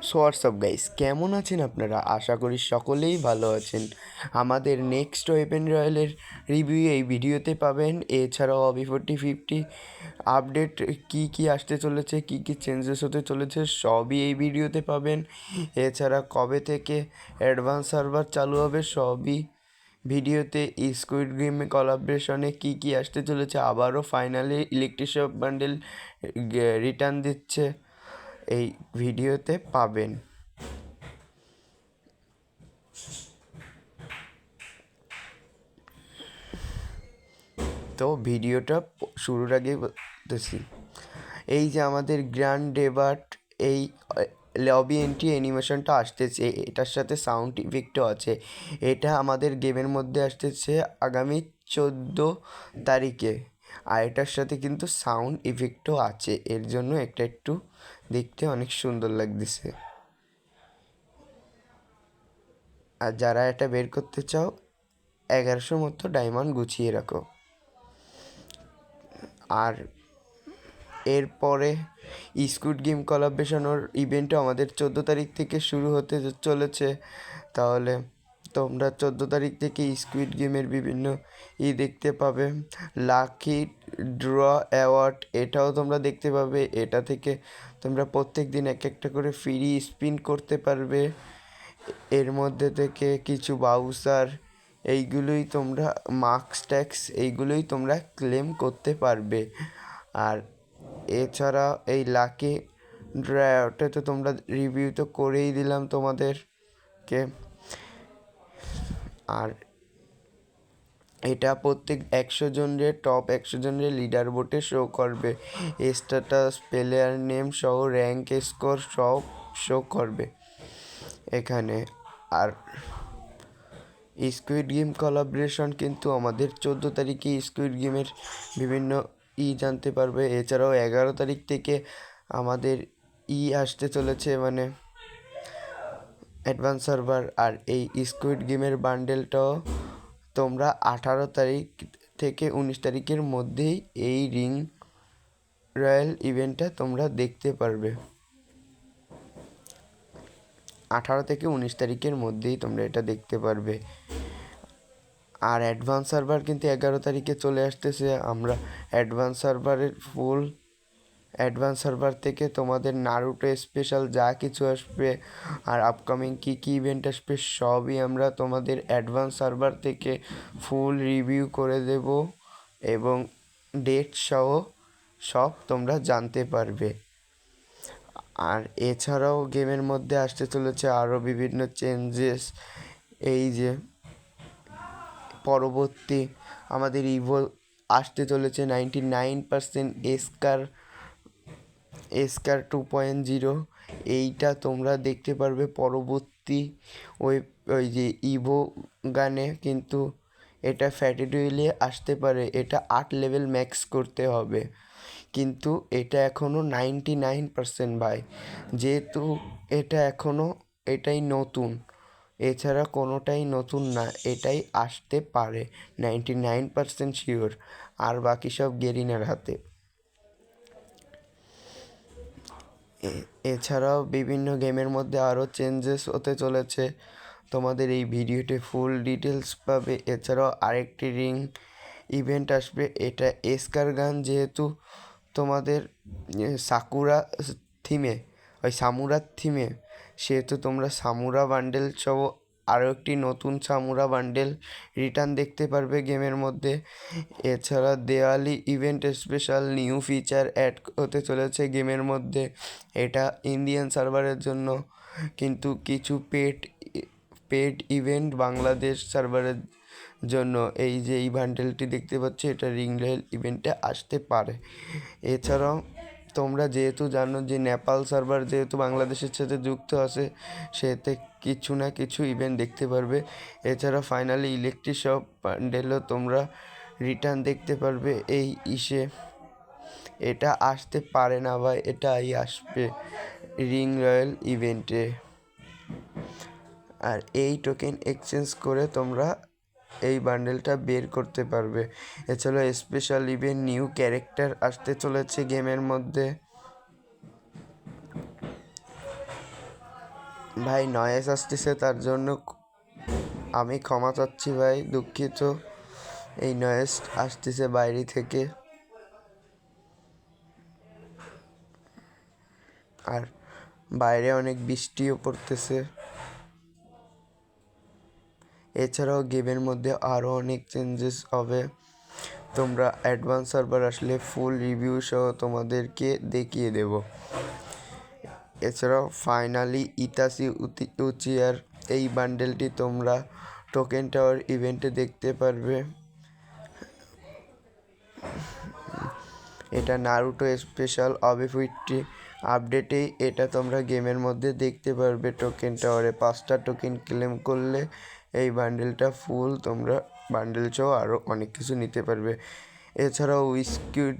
So WhatsApp guys, কেমন আছেন আপনারা? আশা করি সকলেই ভালো আছেন। আমাদের নেক্সট ওয়েপেন রয়্যালের রিভিউ এই ভিডিওতে পাবেন। এছাড়াও OB4050 আপডেট কি আসতে চলেছে, কি চেঞ্জেস হতে চলেছে সবই এই ভিডিওতে পাবেন। এছাড়া কবে থেকে অ্যাডভান্স সার্ভার চালু হবে সবই ভিডিওতে। স্কুইড গেম কোলাবরেশনে কি আসতে চলেছে, আবারও finally electric shop bundle return দিচ্ছে, এই ভিডিওতে পাবেন। তো ভিডিওটা শুরুর আগে বলতেছি, এই যে আমাদের গ্র্যান্ড ডেবার্ট, এই লবি এন্ট্রি অ্যানিমেশনটা আসতেছে, এটার সাথে সাউন্ড ইফেক্টও আছে। এটা আমাদের গেমের মধ্যে আসতেছে আগামী 14 তারিখে, আর এটার সাথে কিন্তু সাউন্ড ইফেক্টও আছে। এর জন্য এটা একটু দেখতে অনেক সুন্দর লাগতেছে। আর যারা এটা বের করতে চাও 1100 মতো ডায়মন্ড গুছিয়ে রাখো। আর এরপরে স্কুইড গেম কোলাবরেশনের ইভেন্টও আমাদের 14 তারিখ থেকে শুরু হতে চলেছে। তাহলে তোমরা 14 তারিখ থেকে স্কুইড গেমের বিভিন্ন দেখতে পাবে। লাকি ড্র অ্যাওয়ার্ড, এটাও তোমরা দেখতে পাবে। এটা থেকে তোমরা প্রত্যেক দিন এক একটা করে ফ্রি স্পিন করতে পারবে। এর মধ্যে থেকে কিছু বাউসার, এইগুলোই তোমরা মার্কস ট্যাক্স, এইগুলোই তোমরা ক্লেম করতে পারবে। আর এছাড়া এই লাকি ড্রটা তো তোমরা রিভিউ তো করেই দিলাম তোমাদেরকে। আর এটা প্রত্যেক 100 জনের টপ 100 জনের লিডার বোর্ডে শো করবে। স্ট্যাটাস, প্লেয়ার নেম সহ র্যাঙ্ক স্কোর সব শো করবে এখানে। আর স্কুইড গেম কোলাবরেশন কিন্তু আমাদের 14 তারিখে স্কুইড গেমের বিভিন্ন জানতে পারবে। এছাড়াও 11 তারিখ থেকে আমাদের আসতে চলেছে, মানে অ্যাডভান্স সার্ভার। আর এই স্কুইড গেমের বান্ডেলটাও তোমরা 18 তারিখ থেকে 19 তারিখের মধ্যেই এই রিং রয়্যাল ইভেন্টটা তোমরা দেখতে পারবে। 18 থেকে 19 তারিখের মধ্যেই তোমরা এটা দেখতে পারবে। আর অ্যাডভান্স সার্ভার কিন্তু 11 তারিখে চলে আসতেছে। আমরা অ্যাডভান্স সার্ভার থেকে তোমাদের নারুটো স্পেশাল যা কিছু আসবে আর আপকামিং কি ইভেন্ট আসবে সবই আমরা তোমাদের অ্যাডভান্স সার্ভার থেকে ফুল রিভিউ করে দেব, এবং ডেট সহ সব তোমরা জানতে পারবে। আর এছাড়াও গেমের মধ্যে আসতে চলেছে আরও বিভিন্ন চেঞ্জেস। এই যে পরবর্তী আমাদের ইভো আসতে চলেছে 99% এসকার 2.0, এইটা তোমরা দেখতে পারবে পরবর্তী ওই যে ইভো গানে। কিন্তু এটা ফ্যাটিডুইলে আসতে পারে, এটা 8 লেভেল ম্যাক্স করতে হবে, কিন্তু এটা এখনও 99% ভাই, যেহেতু এটা এখনও এটাই নতুন, এছাড়া কোনোটাই নতুন না, এটাই আসতে পারে 99% শিওর। আর বাকি সব গেরিনার হাতে। এছাড়াও বিভিন্ন গেমের মধ্যে আরও চেঞ্জেস হতে চলেছে, তোমাদের এই ভিডিওতে ফুল ডিটেলস পাবে। এছাড়াও আরেকটি রিং ইভেন্ট আসবে, এটা এসকার গান, যেহেতু তোমাদের সাকুরা থিমে, ওই সামুরার থিমে, সেহেতু তোমরা সামুরা বান্ডেল সহ আরও একটি নতুন সামুরা বান্ডেল রিটার্ন দেখতে পারবে গেমের মধ্যে। এছাড়া Diwali event special new feature add হতে চলেছে গেমের মধ্যে, এটা ইন্ডিয়ান সার্ভারের জন্য, কিন্তু কিছু পেড ইভেন্ট বাংলাদেশ সার্ভারের জন্য। এই যে এই বান্ডেলটি দেখতে পাচ্ছ, এটা রিং রয়্যাল ইভেন্টে আসতে পারে। এছাড়াও তোমরা যেহেতু জানো যে নেপাল সার্ভার যেহেতু বাংলাদেশের সাথে যুক্ত আছে, সেতে কিছু না কিছু ইভেন্ট দেখতে পারবে। এছাড়া ফাইনালি ইলেকট্রিক শপ বান্ডেলও তোমরা রিটার্ন দেখতে পারবে এই এটা আসতে পারে না ভাই, এটাই আসবে রিং রয়্যাল ইভেন্টে। আর এই টোকেন এক্সচেঞ্জ করে তোমরা এই বান্ডেলটা বের করতে পারবে। এছাড়াও স্পেশাল ইভেন্ট নিউ ক্যারেক্টার আসতে চলেছে গেমের মধ্যে। ভাই নয়েজ আসতেছে, তার জন্য আমি ক্ষমা চাচ্ছি ভাই, দুঃখিত। এই নয়েজ আসতেছে বাইরে থেকে। আর বাইরে অনেক বৃষ্টিও পড়তেছে। এছাড়াও গেমের মধ্যে আরও অনেক চেঞ্জেস হবে। তোমরা অ্যাডভান্স সার্ভার আসলে ফুল রিভিউ সহ তোমাদেরকে দেখিয়ে দেব। এছাড়াও ফাইনালি ইতাসি উচিয়ার এই বান্ডেলটি তোমরা টোকেন টাওয়ার ইভেন্টে দেখতে পারবে। এটা নারুটো স্পেশাল অবিফিটটি আপডেটেই এটা তোমরা গেমের মধ্যে দেখতে পারবে। টোকেন টাওয়ারে 5টা টোকেন ক্লেম করলে এই বান্ডেলটা ফুল তোমরা বান্ডেল সহ আরও অনেক কিছু নিতে পারবে। এছাড়াও স্কুইড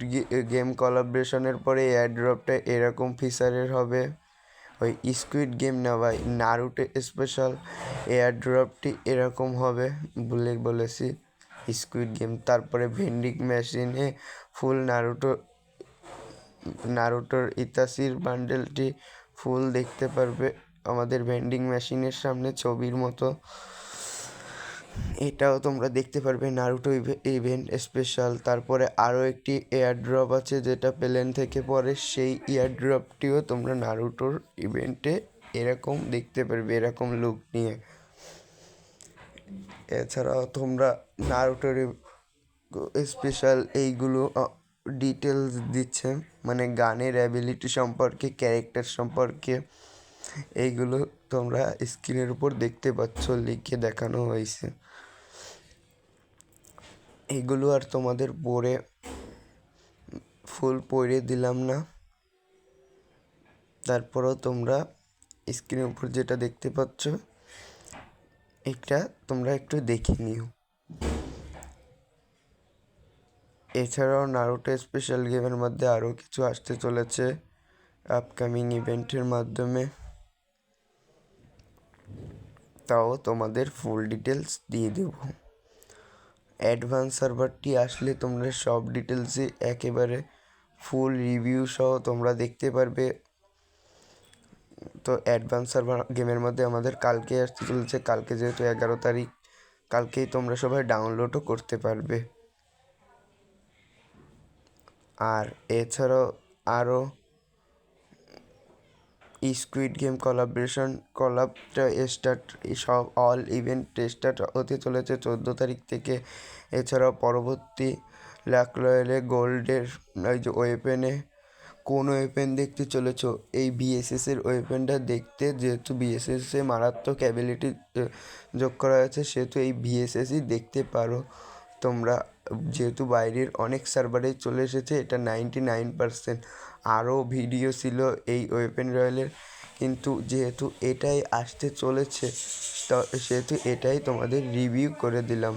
গেম কোলাবরেশনের পরে এয়ার ড্রপটা এরকম ফিচারের হবে। ওই স্কুইড গেম না ভাই, নারুটো স্পেশাল এয়ার ড্রপটি এরকম হবে, বলেছি স্কুইড গেম। তারপরে ভেন্ডিং মেশিনে ফুল নারুটোর ইতাসির বান্ডেলটি ফুল দেখতে পারবে আমাদের ভেন্ডিং মেশিনের সামনে ছবির মতো। এটাও তোমরা দেখতে পারবে নারুটো ইভেন্ট স্পেশাল। তারপরে আরও একটি এয়ার ড্রপ আছে যেটা প্লেন থেকে পরে, সেই এয়ার ড্রপটিও তোমরা নারুটোর ইভেন্টে এরকম দেখতে পারবে, এরকম লুক নিয়ে। এছাড়াও তোমরা নারুটোর স্পেশাল এইগুলো ডিটেলস দিচ্ছে, মানে গানের অ্যাবিলিটি সম্পর্কে, ক্যারেক্টার সম্পর্কে, এইগুলো তোমরা স্ক্রিনের উপর দেখতে পাচ্ছ, লিখে দেখানো হয়েছে। এগুলো আর তোমাদের পড়ে দিলাম না। তারপরেও তোমরা স্ক্রিনের উপর যেটা দেখতে পাচ্ছ এটা তোমরা একটু দেখে নিও। এছাড়াও নারুটো স্পেশাল গেমের মধ্যে আরও কিছু আসতে চলেছে আপকামিং ইভেন্টের মাধ্যমে, তাও তোমাদের ফুল ডিটেলস দিয়ে দেব। অ্যাডভান্স সার্ভারটি আসলে তোমরা সব ডিটেলসই একেবারে ফুল রিভিউ সহ তোমরা দেখতে পারবে। তো অ্যাডভান্স সার্ভার গেমের মধ্যে আমাদের কালকে আসতে চলেছে, কালকে যেহেতু 11 তারিখ, কালকেই তোমরা সবাই ডাউনলোডও করতে পারবে। আর এছাড়াও আরও স্কুইড গেম কলাবটা সব অল ইভেন্ট স্টার্ট হতে চলেছে 14 তারিখ থেকে। এছাড়াও পরবর্তী ল্যাক রয়্যালে গোল্ডের ওই যে ওয়েপেনে কোন ওয়েপেন দেখতে চলেছ, এই বিএসএসের ওয়েপেনটা দেখতে, যেহেতু বিএসএসে মারাত্মক অ্যাবিলিটি যোগ করা হয়েছে সেহেতু এই বিএসএসই দেখতে পারো তোমরা। যেহেতু বাইরের অনেক সার্ভারে চলে এসেছে, এটা 99%। আরও ভিডিও ছিল এই ওয়েপেন রয়্যালের, কিন্তু যেহেতু এটাই আসতে চলেছে সেহেতু এটাই তোমাদের রিভিউ করে দিলাম।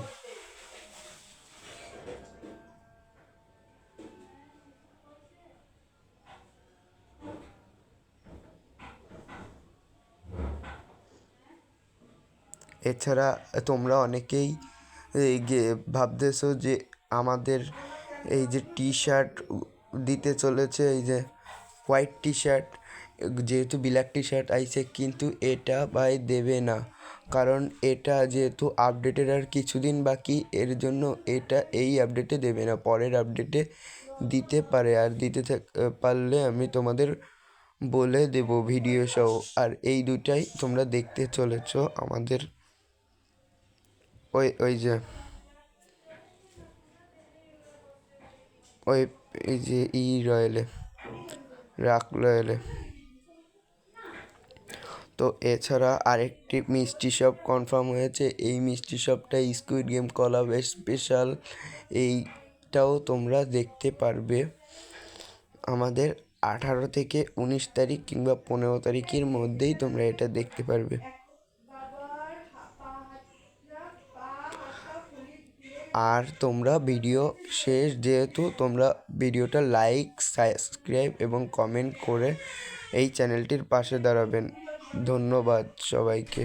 এছাড়া তোমরা অনেকেই ভাবতেছো যে আমাদের এই যে টি শার্ট দিতে চলেছে, এই যে হোয়াইট টি শার্ট, যেহেতু ব্ল্যাক টি শার্ট আইছে, কিন্তু এটা ভাই দেবে না, কারণ এটা যেহেতু আপডেটের আর কিছুদিন বাকি, এর জন্য এটা এই আপডেটে দেবে না, পরের আপডেটে দিতে পারে। আর দিতে পারলে আমি তোমাদের বলে দেব ভিডিও সহ। আর এই দুটাই তোমরা দেখতে চলেছ আমাদের ওই যে এই যে রয়্যালে, রয়্যালে। তো এছাড়া আরেকটি মিষ্টি শপ কনফার্ম হয়েছে, এই মিষ্টি শপটা স্কুইড গেম কলাব স্পেশাল, এইটাও তোমরা দেখতে পারবে আমাদের 18 থেকে 19 তারিখ কিংবা 15 তারিখের মধ্যেই তোমরা এটা দেখতে পারবে। আর তোমরা ভিডিও শেষ, যেহেতু তোমরা ভিডিওটা লাইক, সাবস্ক্রাইব এবং কমেন্ট করে এই চ্যানেলটির পাশে দাঁড়াবেন। ধন্যবাদ সবাইকে।